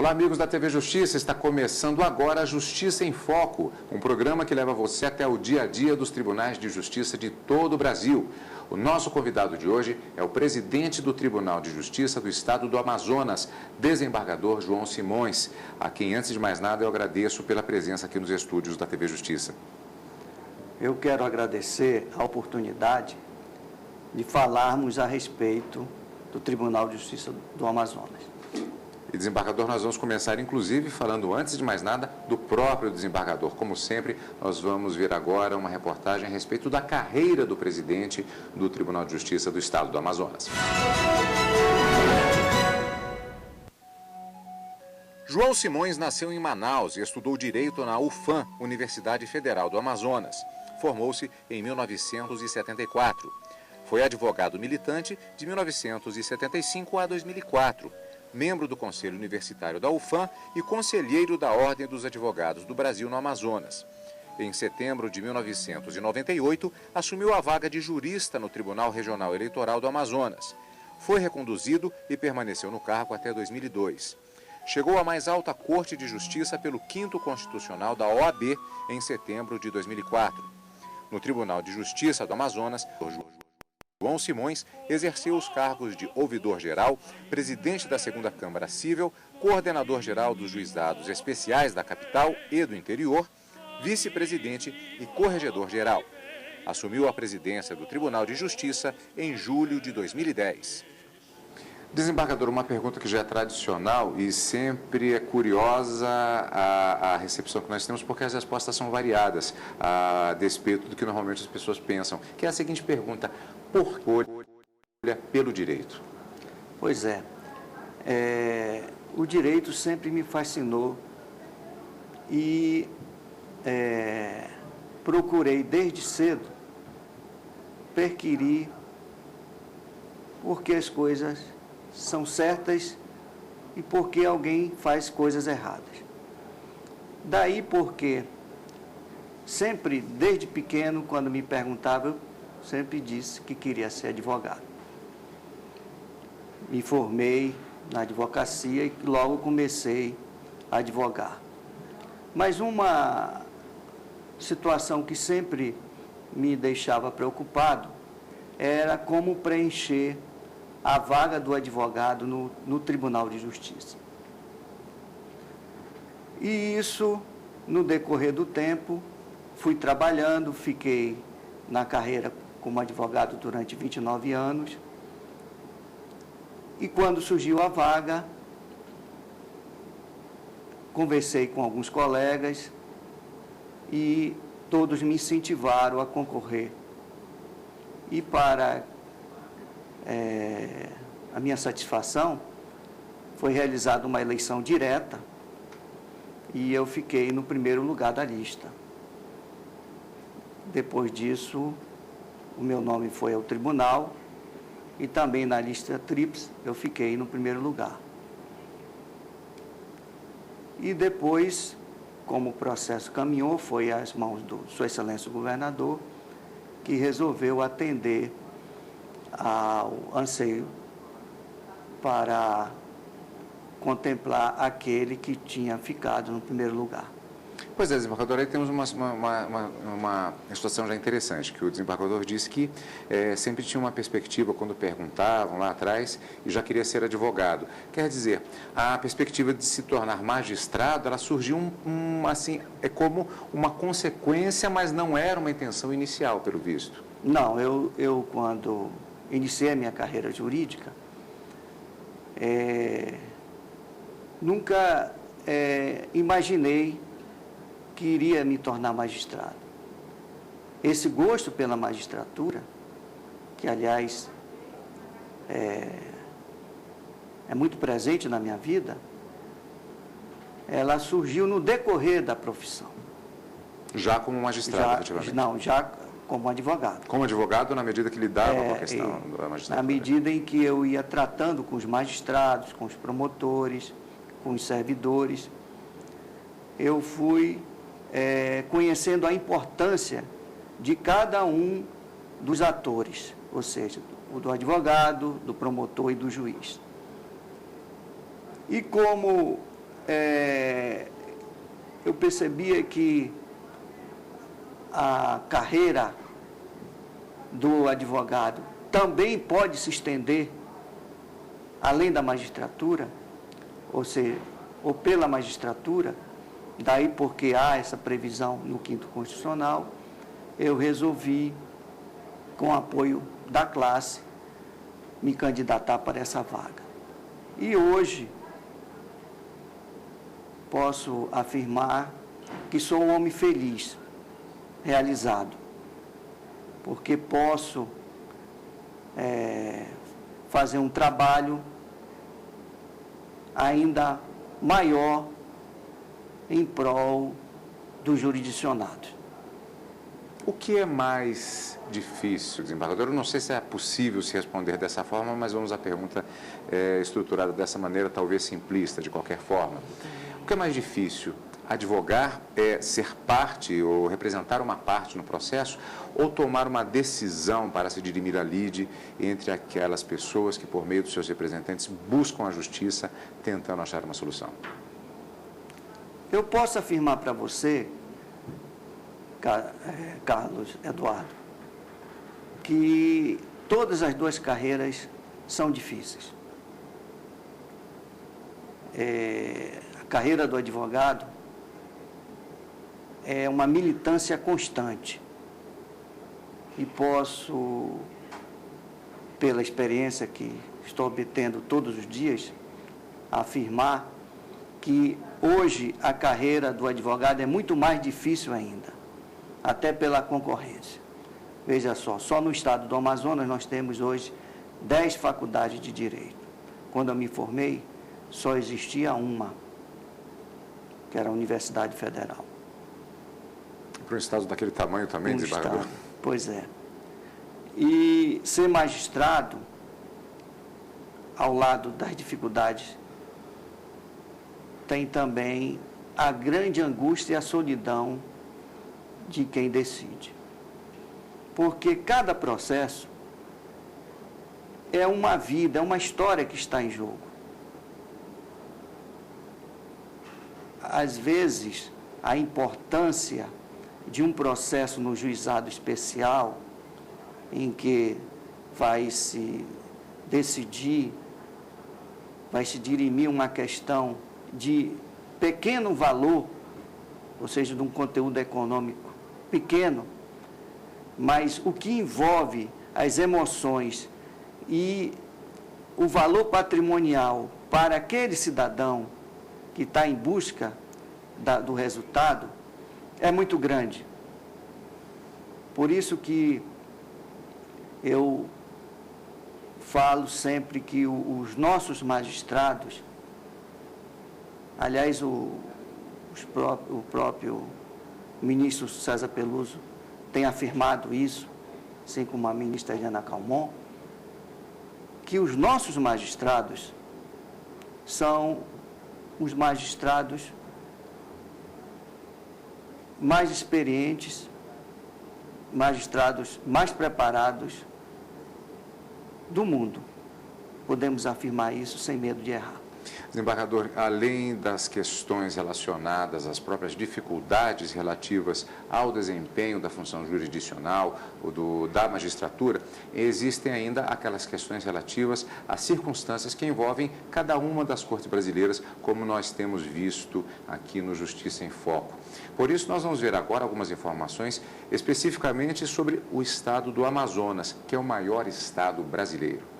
Olá, amigos da TV Justiça, está começando agora a Justiça em Foco, um programa que leva você até o dia a dia dos tribunais de justiça de todo o Brasil. O nosso convidado de hoje é o presidente do Tribunal de Justiça do Estado do Amazonas, desembargador João Simões, a quem, antes de mais nada, eu agradeço pela presença aqui nos estúdios da TV Justiça. Eu quero agradecer a oportunidade de falarmos a respeito do Tribunal de Justiça do Amazonas. E, desembargador, nós vamos começar, inclusive, falando, antes de mais nada, do próprio desembargador. Como sempre, nós vamos ver agora uma reportagem a respeito da carreira do presidente do Tribunal de Justiça do Estado do Amazonas. João Simões nasceu em Manaus e estudou Direito na UFAM, Universidade Federal do Amazonas. Formou-se em 1974. Foi advogado militante de 1975 a 2004. Membro do Conselho Universitário da UFAM e conselheiro da Ordem dos Advogados do Brasil no Amazonas. Em setembro de 1998, assumiu a vaga de jurista no Tribunal Regional Eleitoral do Amazonas. Foi reconduzido e permaneceu no cargo até 2002. Chegou à mais alta Corte de Justiça pelo 5º Constitucional da OAB em setembro de 2004. No Tribunal de Justiça do Amazonas, João Simões exerceu os cargos de ouvidor-geral, presidente da 2ª Câmara Cível, coordenador-geral dos juizados especiais da capital e do interior, vice-presidente e corregedor-geral. Assumiu a presidência do Tribunal de Justiça em julho de 2010. Desembargador, uma pergunta que já é tradicional e sempre é curiosa a recepção que nós temos, porque as respostas são variadas, a despeito do que normalmente as pessoas pensam, que é a seguinte pergunta: por que pelo direito? Pois é, o direito sempre me fascinou e procurei desde cedo perquirir porque as coisas são certas e porque alguém faz coisas erradas. Daí porque sempre, desde pequeno, quando me perguntava, eu sempre disse que queria ser advogado. Me formei na advocacia e logo comecei a advogar. Mas uma situação que sempre me deixava preocupado era como preencher a vaga do advogado no Tribunal de Justiça. E isso, no decorrer do tempo, fui trabalhando, fiquei na carreira como advogado durante 29 anos. E quando surgiu a vaga, conversei com alguns colegas e todos me incentivaram a concorrer. E para a minha satisfação, foi realizada uma eleição direta e eu fiquei no primeiro lugar da lista. Depois disso, o meu nome foi ao tribunal e também na lista tríplice eu fiquei no primeiro lugar. E depois, como o processo caminhou, foi às mãos do Sua Excelência o Governador, que resolveu atender ao anseio para contemplar aquele que tinha ficado no primeiro lugar. Pois é, desembargador, aí temos uma situação já interessante, que o desembargador disse que sempre tinha uma perspectiva quando perguntavam lá atrás e já queria ser advogado. Quer dizer, a perspectiva de se tornar magistrado, ela surgiu assim, como uma consequência, mas não era uma intenção inicial, pelo visto. Não, eu quando iniciei a minha carreira jurídica, nunca imaginei que iria me tornar magistrado. Esse gosto pela magistratura, que aliás é muito presente na minha vida, ela surgiu no decorrer da profissão. Já como magistrado, efetivamente? Não, já como advogado. Como advogado, na medida que lidava com a questão da magistratura? Na medida em que eu ia tratando com os magistrados, com os promotores, com os servidores, eu fui conhecendo a importância de cada um dos atores, ou seja, o do advogado, do promotor e do juiz. E como eu percebia que a carreira do advogado também pode se estender além da magistratura, ou seja, ou pela magistratura, daí porque há essa previsão no 5º Constitucional, eu resolvi, com o apoio da classe, me candidatar para essa vaga. E hoje, posso afirmar que sou um homem feliz, realizado, porque posso fazer um trabalho ainda maior em prol dos jurisdicionados. O que é mais difícil, desembargador? Eu não sei se é possível se responder dessa forma, mas vamos à pergunta estruturada dessa maneira, talvez simplista, de qualquer forma. O que é mais difícil? Advogar é ser parte ou representar uma parte no processo ou tomar uma decisão para se dirimir a lide entre aquelas pessoas que, por meio dos seus representantes, buscam a justiça tentando achar uma solução? Eu posso afirmar para você, Carlos Eduardo, que todas as duas carreiras são difíceis. A carreira do advogado é uma militância constante. E posso, pela experiência que estou obtendo todos os dias, afirmar que hoje a carreira do advogado é muito mais difícil ainda, até pela concorrência. Veja só no estado do Amazonas nós temos hoje 10 faculdades de direito. Quando eu me formei, só existia uma, que era a Universidade Federal. Para um estado daquele tamanho também, desembargador? Pois é. E ser magistrado, ao lado das dificuldades, tem também a grande angústia e a solidão de quem decide. Porque cada processo é uma vida, é uma história que está em jogo. Às vezes, a importância de um processo no juizado especial, em que vai se decidir, vai se dirimir uma questão de pequeno valor, ou seja, de um conteúdo econômico pequeno, mas o que envolve as emoções e o valor patrimonial para aquele cidadão que está em busca do resultado é muito grande. Por isso que eu falo sempre que os nossos magistrados, aliás, o próprio ministro César Peluso tem afirmado isso, assim como a ministra Eliana Calmon, que os nossos magistrados são os magistrados mais experientes, magistrados mais preparados do mundo. Podemos afirmar isso sem medo de errar. Desembargador, além das questões relacionadas às próprias dificuldades relativas ao desempenho da função jurisdicional ou da magistratura, existem ainda aquelas questões relativas às circunstâncias que envolvem cada uma das cortes brasileiras, como nós temos visto aqui no Justiça em Foco. Por isso, nós vamos ver agora algumas informações especificamente sobre o estado do Amazonas, que é o maior estado brasileiro.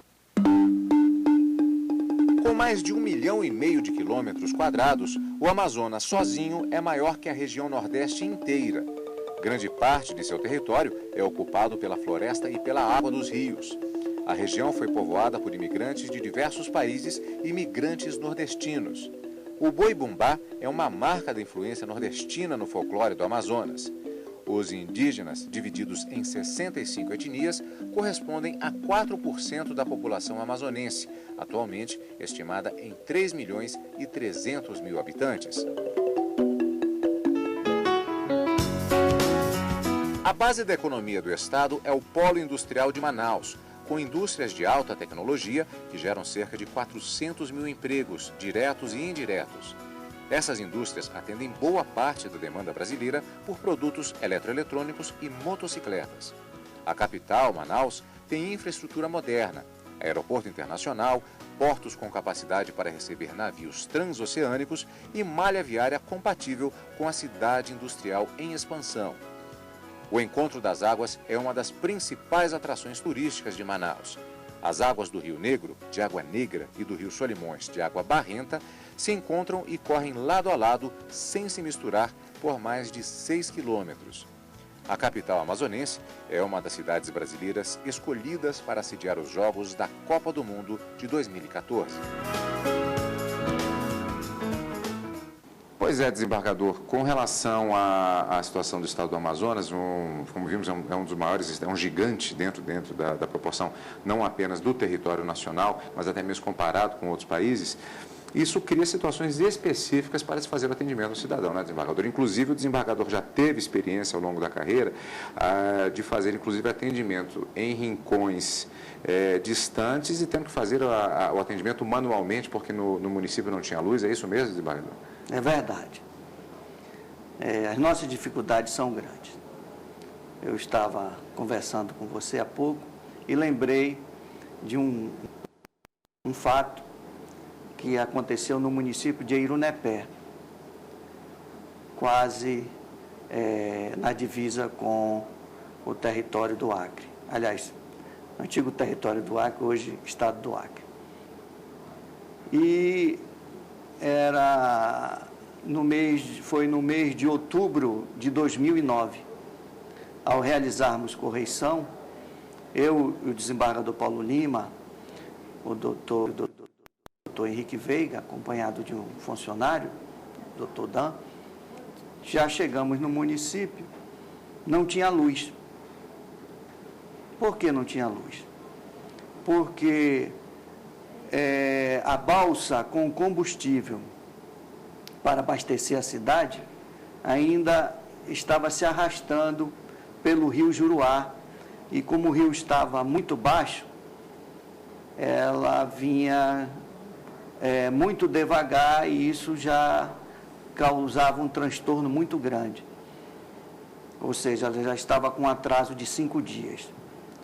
Com mais de 1,5 milhão de quilômetros quadrados, o Amazonas sozinho é maior que a região Nordeste inteira. Grande parte de seu território é ocupado pela floresta e pela água dos rios. A região foi povoada por imigrantes de diversos países e imigrantes nordestinos. O boi-bumbá é uma marca da influência nordestina no folclore do Amazonas. Os indígenas, divididos em 65 etnias, correspondem a 4% da população amazonense, atualmente estimada em 3.300.000 habitantes. A base da economia do estado é o polo industrial de Manaus, com indústrias de alta tecnologia que geram cerca de 400.000 empregos, diretos e indiretos. Essas indústrias atendem boa parte da demanda brasileira por produtos eletroeletrônicos e motocicletas. A capital, Manaus, tem infraestrutura moderna, aeroporto internacional, portos com capacidade para receber navios transoceânicos e malha viária compatível com a cidade industrial em expansão. O Encontro das Águas é uma das principais atrações turísticas de Manaus. As águas do Rio Negro, de água negra, e do Rio Solimões, de água barrenta, se encontram e correm lado a lado, sem se misturar, por mais de 6 quilômetros. A capital amazonense é uma das cidades brasileiras escolhidas para sediar os Jogos da Copa do Mundo de 2014. Pois é, desembargador, com relação à situação do estado do Amazonas, como vimos, é um dos maiores, é um gigante dentro da proporção, não apenas do território nacional, mas até mesmo comparado com outros países. Isso cria situações específicas para se fazer o atendimento ao cidadão, né, desembargador? Inclusive, o desembargador já teve experiência ao longo da carreira de fazer, inclusive, atendimento em rincões distantes e tendo que fazer o atendimento manualmente, porque no município não tinha luz. É isso mesmo, desembargador? É verdade. As nossas dificuldades são grandes. Eu estava conversando com você há pouco e lembrei de um fato que aconteceu no município de Eirunepé, quase na divisa com o território do Acre. Aliás, antigo território do Acre, hoje estado do Acre. E foi no mês de outubro de 2009, ao realizarmos correição, eu e o desembargador Paulo Lima, o doutor Henrique Veiga, acompanhado de um funcionário, doutor Dan, já chegamos no município, não tinha luz. Por que não tinha luz? Porque a balsa com combustível para abastecer a cidade ainda estava se arrastando pelo rio Juruá, e como o rio estava muito baixo, ela vinha muito devagar, e isso já causava um transtorno muito grande. Ou seja, ela já estava com um atraso de 5 dias.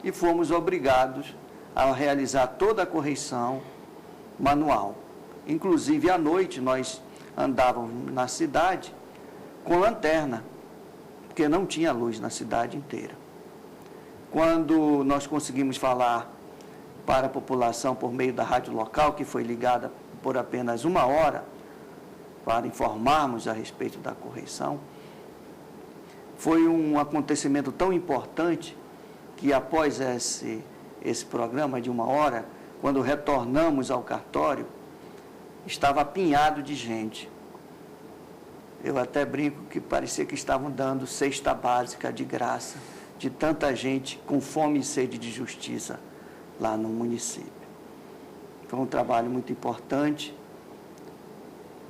E fomos obrigados a realizar toda a correção manual. Inclusive, à noite, nós andávamos na cidade com lanterna, porque não tinha luz na cidade inteira. Quando nós conseguimos falar para a população por meio da rádio local, que foi ligada por apenas 1 hora, para informarmos a respeito da correção, foi um acontecimento tão importante que, após esse programa de 1 hora, quando retornamos ao cartório, estava apinhado de gente. Eu até brinco que parecia que estavam dando cesta básica de graça, de tanta gente com fome e sede de justiça lá no município. Foi um trabalho muito importante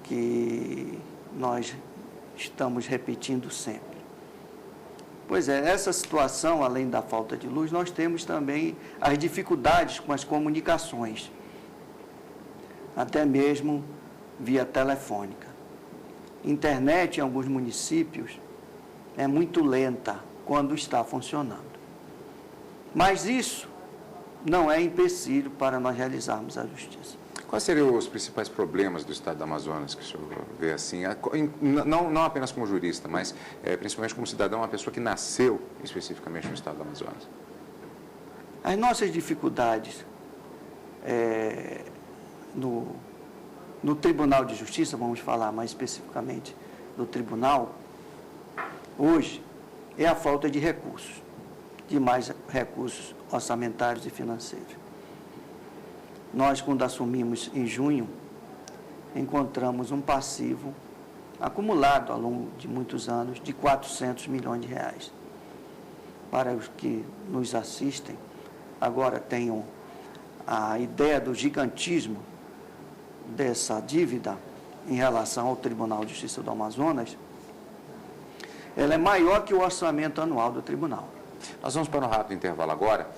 que nós estamos repetindo sempre. Pois é, essa situação, além da falta de luz, nós temos também as dificuldades com as comunicações, até mesmo via telefônica. Internet em alguns municípios é muito lenta quando está funcionando. Mas isso não é empecilho para nós realizarmos a justiça. Quais seriam os principais problemas do estado do Amazonas, que o senhor vê assim, não apenas como jurista, mas principalmente como cidadão, uma pessoa que nasceu especificamente no estado do Amazonas? As nossas dificuldades no Tribunal de Justiça, vamos falar mais especificamente do tribunal, hoje, é a falta de recursos, de mais recursos orçamentários e financeiros. Nós, quando assumimos em junho, encontramos um passivo acumulado ao longo de muitos anos de 400 milhões de reais. Para os que nos assistem, agora tenham a ideia do gigantismo dessa dívida em relação ao Tribunal de Justiça do Amazonas, ela é maior que o orçamento anual do tribunal. Nós vamos para um rápido intervalo agora.